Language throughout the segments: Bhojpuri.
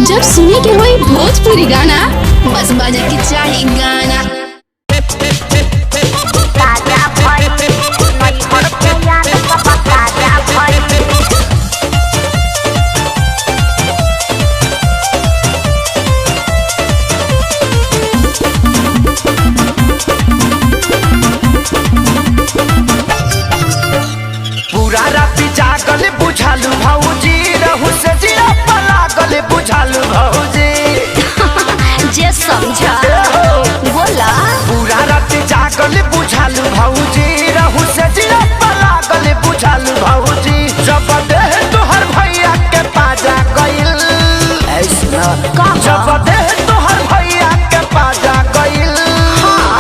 जब सुने के होई भोजपुरी गाना बस बजे के चाही गाना। पूरा रात जागल बुझालू भौजी रहू से जिया पलागल बुझालू भौजी जे समझा बोला। पूरा रात जागल बुझालू भौजी रहू से जिया पलागल बुझालू भौजी जब देह तोहर भैया के पाजा गइल ऐसा जब देह तोहर भैया के पाजा गइल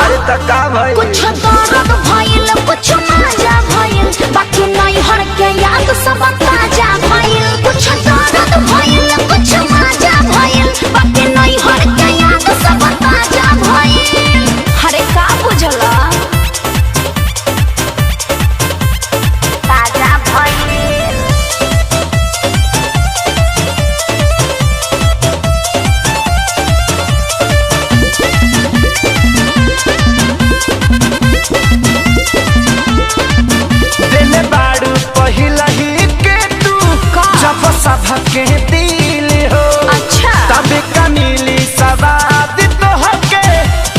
अरे त का भइल कुछ दर्द भइल कुछ मजा भइल बाकी नहीं हर के याद सब ताजा भइल। कुछ दर्द भइल कुछ मजा भइल बाकी नहीं हर के याद सब ताजा भइल। अरे का बुझला ताजा भइल। दिल बाड़ू पहिला ही के तू जब सबके दिल हो अच्छा तब कमीली सवाद तो हके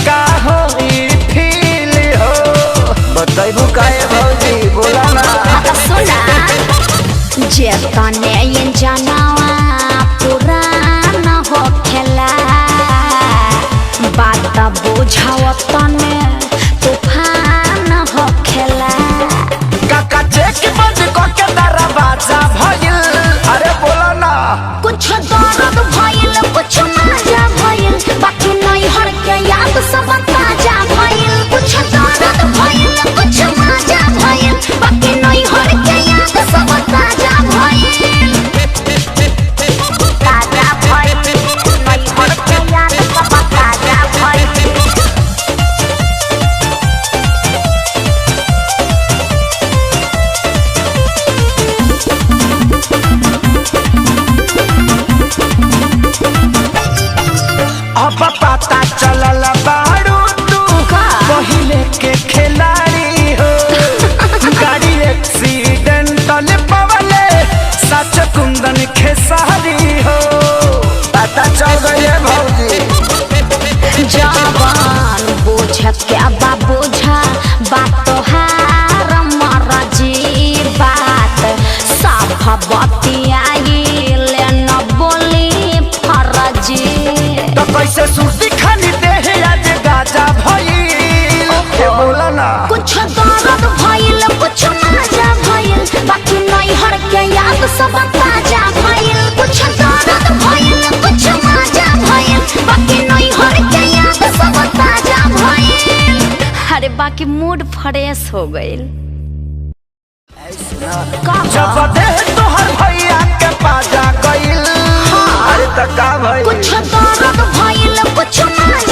का हो फील हो बताइबू काहे भौजी बोला ना सुना जे तने ये जनावा पुराना हो खेला बात बुझाव तने तूफान हो खेला। काका चेक बंद करके दरवाजा भइल अरे बोला ना कुछ दर्द भइल कुछ मजा भइल बाकी नहीं हर के याद सब ताजा भइल। कुछ दर्द भइल कुछ मजा भइल बाकी नहीं हर के याद सब ताजा भइल। ताजा भइल नहीं हर के याद सब ताजा भइल। अब पता चलल बाड़ू तू पहिले के खिलाड़ी हो गाड़ी एक्सीडेंटल पवले सच कुंदन खेसारी हो पता चल गई भौजी जवान बोझ क्या बा बोझा बात तोहार मरजी बात साफ बतियाइल न बोली फरजी। तो कैसे सुर्ती खानी देह आज गाजा भइल बोला ना कुछ दर्द भइल कुछ मजा भइल बाकी नहीं हर के याद सब ताजा भइल। कुछ दर्द भइल कुछ मजा भइल बाकी नहीं हर के याद सब ताजा भइल। अरे बाकी मूड फ्रेश हो गइल। जब देह तोहर भैया के पाजा गइल अरे त का भइल कुछ दर्द भइल कुछ मजा